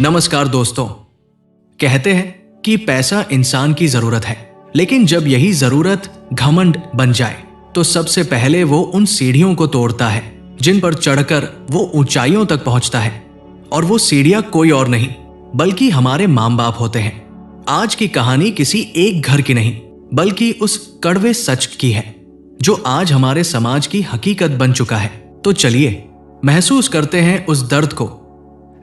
नमस्कार दोस्तों। कहते हैं कि पैसा इंसान की जरूरत है, लेकिन जब यही जरूरत घमंड बन जाए तो सबसे पहले वो उन सीढ़ियों को तोड़ता है जिन पर चढ़कर वो ऊंचाइयों तक पहुंचता है। और वो सीढ़ियां कोई और नहीं बल्कि हमारे माँ बाप होते हैं। आज की कहानी किसी एक घर की नहीं बल्कि उस कड़वे सच की है जो आज हमारे समाज की हकीकत बन चुका है। तो चलिए महसूस करते हैं उस दर्द को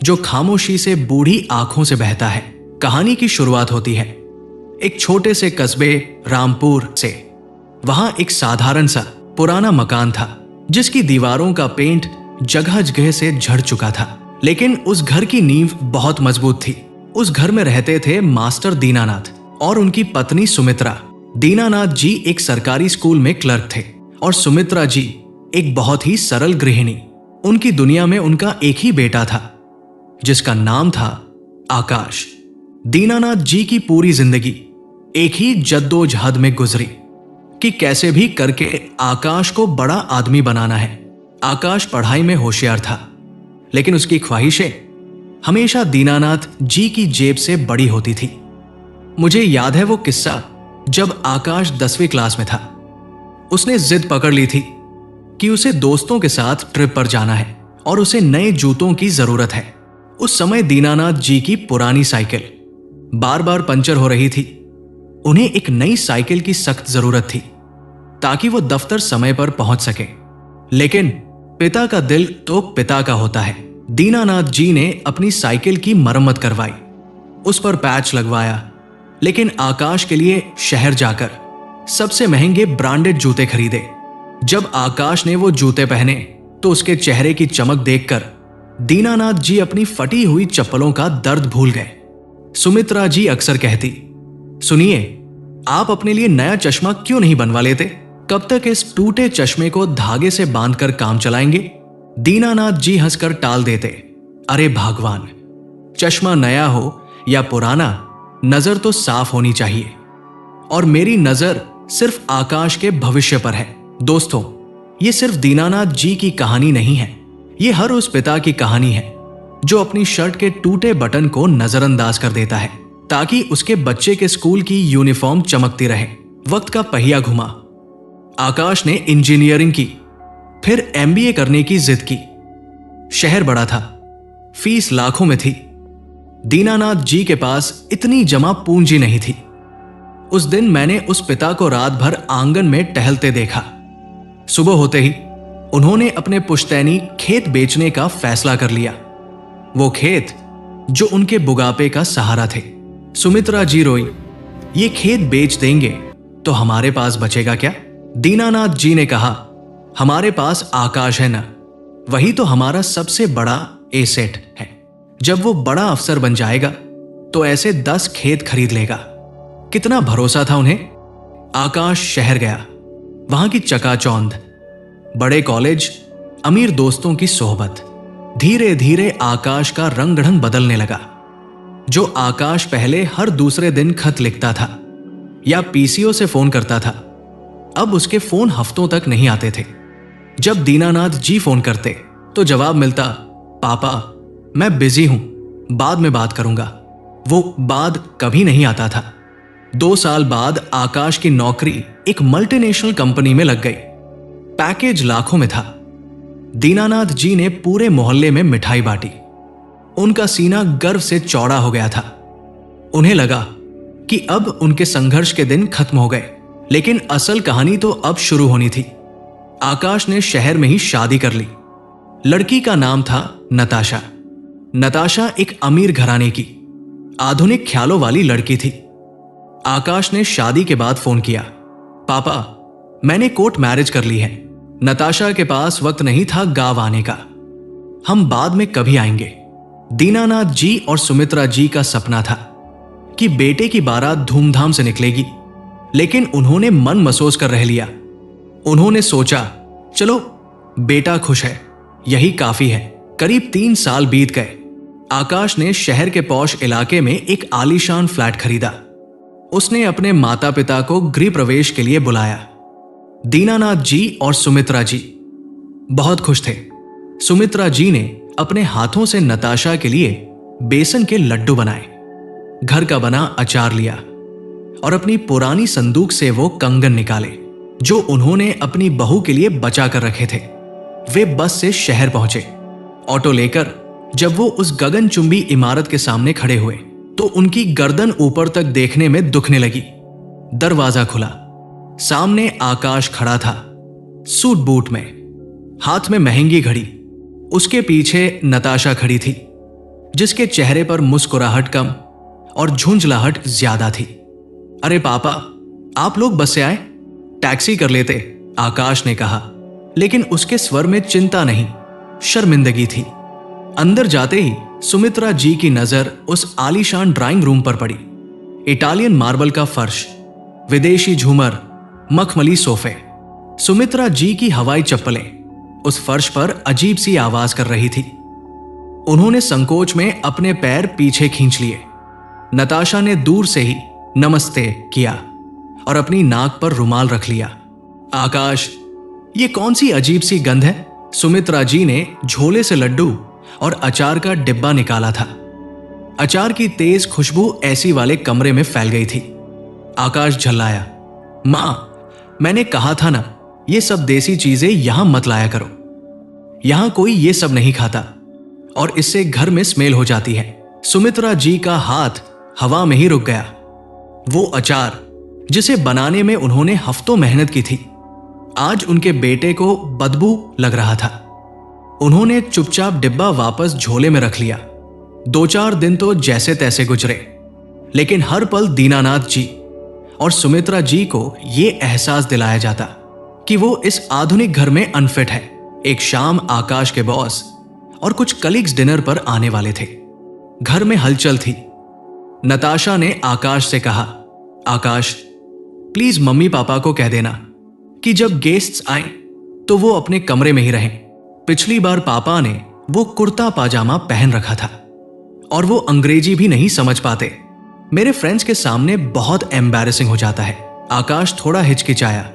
जो खामोशी से बूढ़ी आंखों से बहता है। कहानी की शुरुआत होती है एक छोटे से कस्बे रामपुर से। वहां एक साधारण सा पुराना मकान था जिसकी दीवारों का पेंट जगह जगह से झड़ चुका था, लेकिन उस घर की नींव बहुत मजबूत थी। उस घर में रहते थे मास्टर दीनानाथ और उनकी पत्नी सुमित्रा। दीनानाथ जी एक सरकारी स्कूल में क्लर्क थे और सुमित्रा जी एक बहुत ही सरल गृहिणी। उनकी दुनिया में उनका एक ही बेटा था जिसका नाम था आकाश। दीनानाथ जी की पूरी जिंदगी एक ही जद्दोजहद में गुजरी कि कैसे भी करके आकाश को बड़ा आदमी बनाना है। आकाश पढ़ाई में होशियार था, लेकिन उसकी ख्वाहिशें हमेशा दीनानाथ जी की जेब से बड़ी होती थी। मुझे याद है वो किस्सा जब आकाश 10वीं क्लास में था। उसने जिद पकड़ ली थी कि उसे दोस्तों के साथ ट्रिप पर जाना है और उसे नए जूतों की जरूरत है। उस समय दीनानाथ जी की पुरानी साइकिल बार बार पंचर हो रही थी। उन्हें एक नई साइकिल की सख्त जरूरत थी ताकि वो दफ्तर समय पर पहुंच सके। लेकिन पिता का दिल तो पिता का होता है। दीनानाथ जी ने अपनी साइकिल की मरम्मत करवाई, उस पर पैच लगवाया, लेकिन आकाश के लिए शहर जाकर सबसे महंगे ब्रांडेड जूते खरीदे। जब आकाश ने वो जूते पहने तो उसके चेहरे की चमक देखकर दीनानाथ जी अपनी फटी हुई चप्पलों का दर्द भूल गए। सुमित्रा जी अक्सर कहती, सुनिए, आप अपने लिए नया चश्मा क्यों नहीं बनवा लेते? कब तक इस टूटे चश्मे को धागे से बांधकर काम चलाएंगे? दीनानाथ जी हंसकर टाल देते, अरे भगवान, चश्मा नया हो या पुराना, नजर तो साफ होनी चाहिए। और मेरी नजर सिर्फ आकाश के भविष्य पर है। दोस्तों, ये सिर्फ दीनानाथ जी की कहानी नहीं है, ये हर उस पिता की कहानी है जो अपनी शर्ट के टूटे बटन को नजरअंदाज कर देता है ताकि उसके बच्चे के स्कूल की यूनिफॉर्म चमकती रहे। वक्त का पहिया घुमा। आकाश ने इंजीनियरिंग की, फिर एमबीए करने की जिद की। शहर बड़ा था, फीस लाखों में थी। दीनानाथ जी के पास इतनी जमा पूंजी नहीं थी। उस दिन मैंने उस पिता को रात भर आंगन में टहलते देखा। सुबह होते ही उन्होंने अपने पुश्तैनी खेत बेचने का फैसला कर लिया, वो खेत जो उनके बुढ़ापे का सहारा थे। सुमित्रा जी रोई, ये खेत बेच देंगे तो हमारे पास बचेगा क्या? दीनानाथ जी ने कहा, हमारे पास आकाश है ना, वही तो हमारा सबसे बड़ा एसेट है। जब वो बड़ा अफसर बन जाएगा तो ऐसे 10 खेत खरीद लेगा। कितना भरोसा था उन्हें। आकाश शहर गया। वहां की चकाचौंध, बड़े कॉलेज, अमीर दोस्तों की सोहबत, धीरे धीरे आकाश का रंग ढंग बदलने लगा। जो आकाश पहले हर दूसरे दिन खत लिखता था या पीसीओ से फोन करता था, अब उसके फोन हफ्तों तक नहीं आते थे। जब दीनानाथ जी फोन करते तो जवाब मिलता, पापा मैं बिजी हूं, बाद में बात करूंगा। वो बाद कभी नहीं आता था। 2 साल बाद आकाश की नौकरी एक मल्टीनेशनल कंपनी में लग गई। पैकेज लाखों में था। दीनानाथ जी ने पूरे मोहल्ले में मिठाई बांटी। उनका सीना गर्व से चौड़ा हो गया था। उन्हें लगा कि अब उनके संघर्ष के दिन खत्म हो गए, लेकिन असल कहानी तो अब शुरू होनी थी। आकाश ने शहर में ही शादी कर ली। लड़की का नाम था नताशा। नताशा एक अमीर घराने की आधुनिक ख्यालों वाली लड़की थी। आकाश ने शादी के बाद फोन किया, पापा मैंने कोर्ट मैरिज कर ली है। नताशा के पास वक्त नहीं था गांव आने का, हम बाद में कभी आएंगे। दीनानाथ जी और सुमित्रा जी का सपना था कि बेटे की बारात धूमधाम से निकलेगी, लेकिन उन्होंने मन मसोस कर रह लिया। उन्होंने सोचा, चलो बेटा खुश है, यही काफी है। करीब 3 साल बीत गए। आकाश ने शहर के पौश इलाके में एक आलीशान फ्लैट खरीदा। उसने अपने माता पिता को गृह प्रवेश के लिए बुलाया। दीनानाथ जी और सुमित्रा जी बहुत खुश थे। सुमित्रा जी ने अपने हाथों से नताशा के लिए बेसन के लड्डू बनाए, घर का बना अचार लिया और अपनी पुरानी संदूक से वो कंगन निकाले जो उन्होंने अपनी बहू के लिए बचा कर रखे थे। वे बस से शहर पहुंचे। ऑटो लेकर जब वो उस गगनचुंबी इमारत के सामने खड़े हुए तो उनकी गर्दन ऊपर तक देखने में दुखने लगी। दरवाजा खुला। सामने आकाश खड़ा था, सूट बूट में, हाथ में महंगी घड़ी। उसके पीछे नताशा खड़ी थी, जिसके चेहरे पर मुस्कुराहट कम और झुंझलाहट ज्यादा थी। अरे पापा, आप लोग बस से आए, टैक्सी कर लेते, आकाश ने कहा, लेकिन उसके स्वर में चिंता नहीं, शर्मिंदगी थी। अंदर जाते ही सुमित्रा जी की नजर उस आलीशान ड्राइंग रूम पर पड़ी। इटालियन मार्बल का फर्श, विदेशी झूमर, मखमली सोफे। सुमित्रा जी की हवाई चप्पलें उस फर्श पर अजीब सी आवाज कर रही थी। उन्होंने संकोच में अपने पैर पीछे खींच लिए। नताशा ने दूर से ही नमस्ते किया और अपनी नाक पर रुमाल रख लिया। आकाश, ये कौन सी अजीब सी गंध है? सुमित्रा जी ने झोले से लड्डू और अचार का डिब्बा निकाला था। अचार की तेज खुशबू ऐसी वाले कमरे में फैल गई थी। आकाश झल्लाया, मां, मैंने कहा था ना, ये सब देसी चीजें यहां मत लाया करो। यहां कोई ये सब नहीं खाता और इससे घर में स्मेल हो जाती है। सुमित्रा जी का हाथ हवा में ही रुक गया। वो अचार जिसे बनाने में उन्होंने हफ्तों मेहनत की थी, आज उनके बेटे को बदबू लग रहा था। उन्होंने चुपचाप डिब्बा वापस झोले में रख लिया। 2-4 दिन तो जैसे तैसे गुजरे, लेकिन हर पल दीनानाथ जी और सुमित्रा जी को यह एहसास दिलाया जाता कि वो इस आधुनिक घर में अनफिट है। एक शाम आकाश के बॉस और कुछ कलीग्स डिनर पर आने वाले थे। घर में हलचल थी। नताशा ने आकाश से कहा, आकाश, प्लीज मम्मी पापा को कह देना कि जब गेस्ट्स आए तो वो अपने कमरे में ही रहें। पिछली बार पापा ने वो कुर्ता पाजामा पहन रखा था और वो अंग्रेजी भी नहीं समझ पाते। मेरे फ्रेंड्स के सामने बहुत एम्बैरेसिंग हो जाता है। आकाश थोड़ा हिचकिचाया,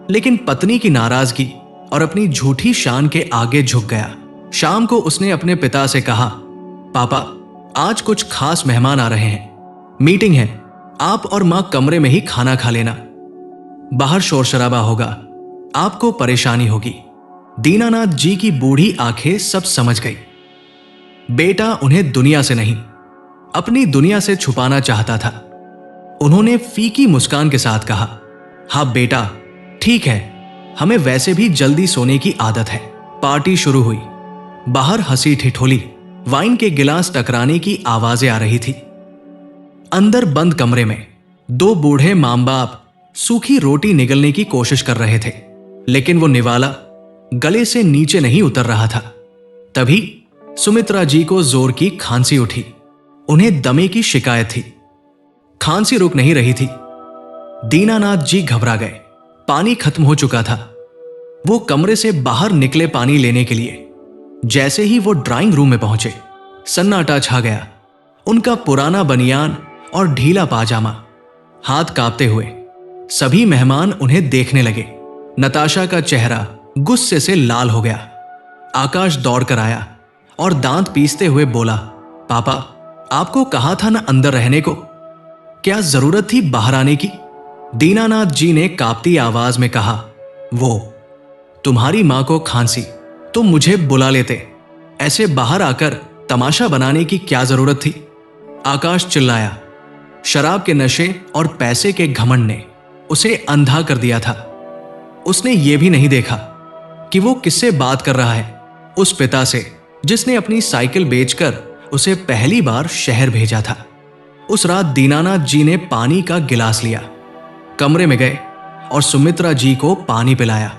लेकिन पत्नी की नाराजगी और अपनी झूठी शान के आगे झुक गया। शाम को उसने अपने पिता से कहा, पापा, आज कुछ खास मेहमान आ रहे हैं, मीटिंग है, आप और मां कमरे में ही खाना खा लेना। बाहर शोर शराबा होगा, आपको परेशानी होगी। दीनानाथ जी की बूढ़ी आंखें सब समझ गई। बेटा उन्हें दुनिया से नहीं, अपनी दुनिया से छुपाना चाहता था। उन्होंने फीकी मुस्कान के साथ कहा, हाँ बेटा, ठीक है, हमें वैसे भी जल्दी सोने की आदत है। पार्टी शुरू हुई। बाहर हंसी ठिठोली, वाइन के गिलास टकराने की आवाजें आ रही थी। अंदर बंद कमरे में 2 बूढ़े मां बाप सूखी रोटी निगलने की कोशिश कर रहे थे, लेकिन वो निवाला गले से नीचे नहीं उतर रहा था। तभी सुमित्रा जी को जोर की खांसी उठी। उन्हें दमे की शिकायत थी। खांसी रुक नहीं रही थी। दीनानाथ जी घबरा गए। पानी खत्म हो चुका था। वो कमरे से बाहर निकले पानी लेने के लिए। जैसे ही वो ड्राइंग रूम में पहुंचे, सन्नाटा छा गया। उनका पुराना बनियान और ढीला पाजामा, हाथ कांपते हुए सभी मेहमान उन्हें देखने लगे। नताशा का चेहरा गुस्से से लाल हो गया। आकाश दौड़कर आया और दांत पीसते हुए बोला, पापा, आपको कहा था ना अंदर रहने को, क्या जरूरत थी बाहर आने की? दीनानाथ जी ने कांपती आवाज में कहा, वो तुम्हारी मां को खांसी तो मुझे बुला लेते, ऐसे बाहर आकर तमाशा बनाने की क्या जरूरत थी? आकाश चिल्लाया। शराब के नशे और पैसे के घमंड ने उसे अंधा कर दिया था। उसने ये भी नहीं देखा कि वो किससे बात कर रहा है, उस पिता से जिसने अपनी साइकिल बेचकर उसे पहली बार शहर भेजा था। उस रात दीनानाथ जी ने पानी का गिलास लिया, कमरे में गए और सुमित्रा जी को पानी पिलाया।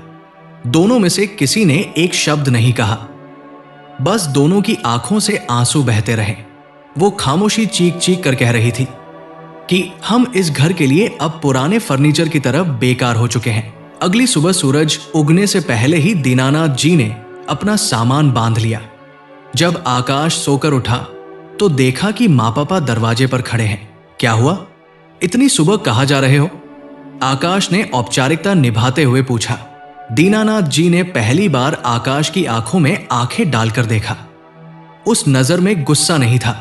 दोनों में से किसी ने एक शब्द नहीं कहा, बस दोनों की आंखों से आंसू बहते रहे। वो खामोशी चीख चीख कर कह रही थी कि हम इस घर के लिए अब पुराने फर्नीचर की तरफ बेकार हो चुके हैं। अगली सुबह सूरज उगने से पहले ही दीनानाथ जी ने अपना सामान बांध लिया। जब आकाश सोकर उठा तो देखा कि माँ पापा दरवाजे पर खड़े हैं। क्या हुआ, इतनी सुबह कहाँ जा रहे हो? आकाश ने औपचारिकता निभाते हुए पूछा। दीनानाथ जी ने पहली बार आकाश की आंखों में आंखें डालकर देखा। उस नजर में गुस्सा नहीं था,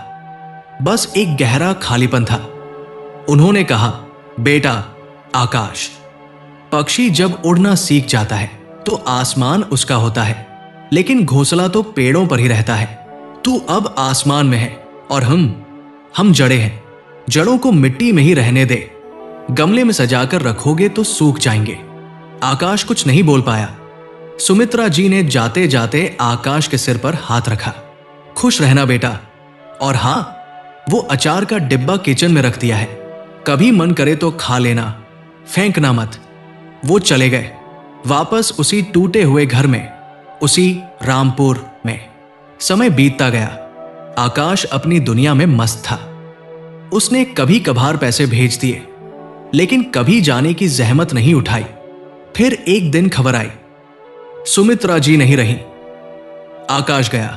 बस एक गहरा खालीपन था। उन्होंने कहा, बेटा आकाश, पक्षी जब उड़ना सीख जाता है तो आसमान उसका होता है, लेकिन घोंसला तो पेड़ों पर ही रहता है। तू अब आसमान में है और हम जड़े हैं। जड़ों को मिट्टी में ही रहने दे। गमले में सजाकर रखोगे तो सूख जाएंगे। आकाश कुछ नहीं बोल पाया। सुमित्रा जी ने जाते जाते आकाश के सिर पर हाथ रखा। खुश रहना बेटा। और हां, वो अचार का डिब्बा किचन में रख दिया है, कभी मन करे तो खा लेना, फेंकना मत। वो चले गए वापस उसी टूटे हुए घर में, उसी रामपुर में। समय बीतता गया। आकाश अपनी दुनिया में मस्त था। उसने कभी कभार पैसे भेज दिए, लेकिन कभी जाने की जहमत नहीं उठाई। फिर एक दिन खबर आई, सुमित्रा जी नहीं रही। आकाश गया,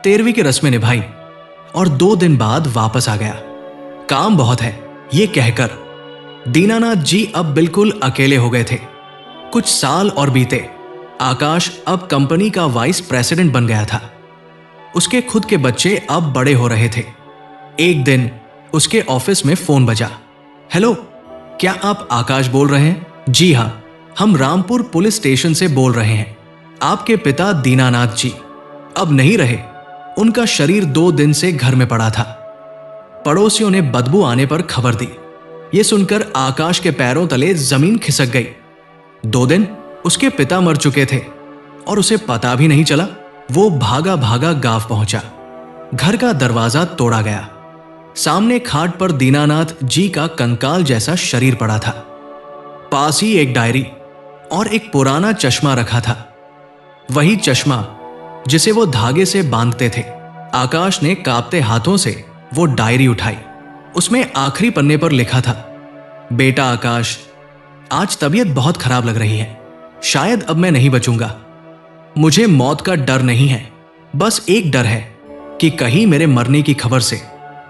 13वीं की रस्में निभाई और 2 दिन बाद वापस आ गया। काम बहुत है, ये कहकर दीनानाथ जी अब बिल्कुल अकेले हो गए थे। कुछ साल और बीते। आकाश अब कंपनी का वाइस प्रेसिडेंट बन गया था। उसके खुद के बच्चे अब बड़े हो रहे थे। एक दिन उसके ऑफिस में फोन बजा। हेलो, क्या आप आकाश बोल रहे हैं? जी हां, हम रामपुर पुलिस स्टेशन से बोल रहे हैं। आपके पिता दीनानाथ जी अब नहीं रहे। उनका शरीर 2 दिन से घर में पड़ा था। पड़ोसियों ने बदबू आने पर खबर दी। यह सुनकर आकाश के पैरों तले जमीन खिसक गई। 2 दिन उसके पिता मर चुके थे और उसे पता भी नहीं चला। वो भागा भागा गांव पहुंचा। घर का दरवाजा तोड़ा गया। सामने खाट पर दीनानाथ जी का कंकाल जैसा शरीर पड़ा था। पास ही एक डायरी और एक पुराना चश्मा रखा था, वही चश्मा जिसे वो धागे से बांधते थे। आकाश ने कांपते हाथों से वो डायरी उठाई। उसमें आखिरी पन्ने पर लिखा था, बेटा आकाश, आज तबीयत बहुत खराब लग रही है। शायद अब मैं नहीं बचूंगा। मुझे मौत का डर नहीं है, बस एक डर है कि कहीं मेरे मरने की खबर से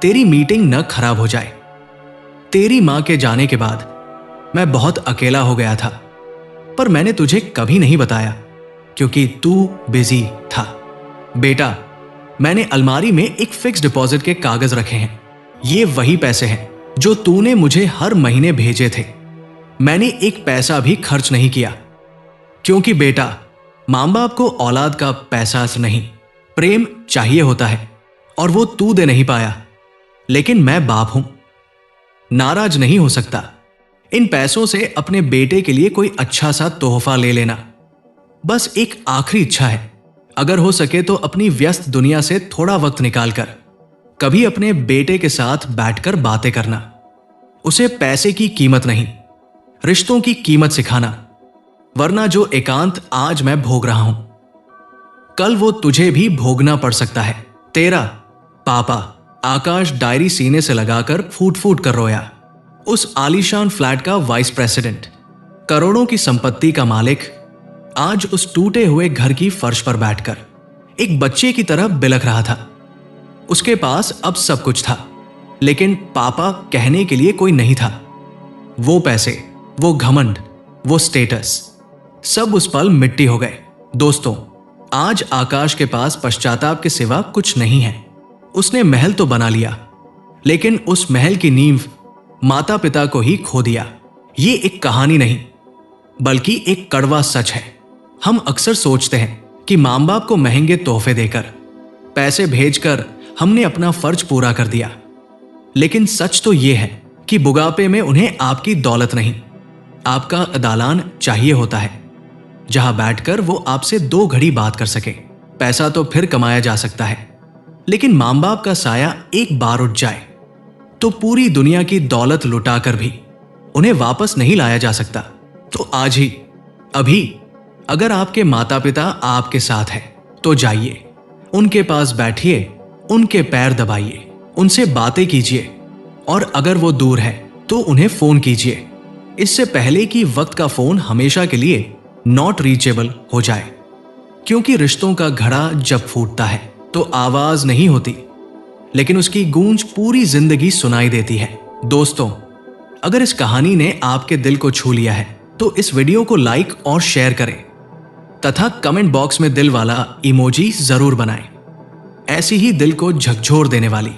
तेरी मीटिंग न खराब हो जाए। तेरी मां के जाने के बाद मैं बहुत अकेला हो गया था, पर मैंने तुझे कभी नहीं बताया क्योंकि तू बिजी था। बेटा, मैंने अलमारी में एक फिक्स डिपॉजिट के कागज रखे हैं। ये वही पैसे हैं जो तूने मुझे हर महीने भेजे थे। मैंने एक पैसा भी खर्च नहीं किया, क्योंकि बेटा, मां बाप को औलाद का पैसा नहीं, प्रेम चाहिए होता है और वो तू दे नहीं पाया। लेकिन मैं बाप हूं, नाराज नहीं हो सकता। इन पैसों से अपने बेटे के लिए कोई अच्छा सा तोहफा ले लेना। बस एक आखिरी इच्छा है, अगर हो सके तो अपनी व्यस्त दुनिया से थोड़ा वक्त निकालकर कभी अपने बेटे के साथ बैठकर बातें करना। उसे पैसे की कीमत नहीं, रिश्तों की कीमत सिखाना, वरना जो एकांत आज मैं भोग रहा हूं, कल वो तुझे भी भोगना पड़ सकता है। तेरा पापा। आकाश डायरी सीने से लगाकर फूट फूट कर रोया। उस आलीशान फ्लैट का वाइस प्रेसिडेंट, करोड़ों की संपत्ति का मालिक, आज उस टूटे हुए घर की फर्श पर बैठकर एक बच्चे की तरह बिलख रहा था। उसके पास अब सब कुछ था, लेकिन पापा कहने के लिए कोई नहीं था। वो पैसे, वो घमंड, वो स्टेटस, सब उस पल मिट्टी हो गए। दोस्तों, आज आकाश के पास पश्चाताप के सिवा कुछ नहीं है। उसने महल तो बना लिया, लेकिन उस महल की नींव माता पिता को ही खो दिया। ये एक कहानी नहीं, बल्कि एक कड़वा सच है। हम अक्सर सोचते हैं कि मां बाप को महंगे तोहफे देकर, पैसे भेजकर हमने अपना फर्ज पूरा कर दिया, लेकिन सच तो यह है कि बुढ़ापे में उन्हें आपकी दौलत नहीं, आपका दालान चाहिए होता है, जहां बैठकर वो आपसे 2 घड़ी बात कर सके। पैसा तो फिर कमाया जा सकता है, लेकिन मां बाप का साया एक बार उठ जाए तो पूरी दुनिया की दौलत लुटाकर भी उन्हें वापस नहीं लाया जा सकता। तो आज ही, अभी, अगर आपके माता पिता आपके साथ हैं, तो जाइए, उनके पास बैठिए, उनके पैर दबाइए, उनसे बातें कीजिए, और अगर वो दूर है तो उन्हें फोन कीजिए, इससे पहले कि वक्त का फोन हमेशा के लिए नॉट रीचेबल हो जाए। क्योंकि रिश्तों का घड़ा जब फूटता है तो आवाज नहीं होती, लेकिन उसकी गूंज पूरी जिंदगी सुनाई देती है। दोस्तों, अगर इस कहानी ने आपके दिल को छू लिया है तो इस वीडियो को लाइक और शेयर करें तथा कमेंट बॉक्स में दिल वाला इमोजी जरूर बनाएं। ऐसी ही दिल को झकझोर देने वाली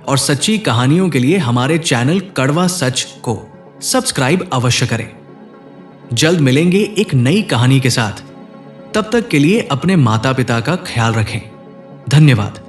और सच्ची कहानियों के लिए हमारे चैनल कड़वा सच को सब्सक्राइब अवश्य करें। जल्द मिलेंगे एक नई कहानी के साथ। तब तक के लिए अपने माता पिता का ख्याल रखें। धन्यवाद।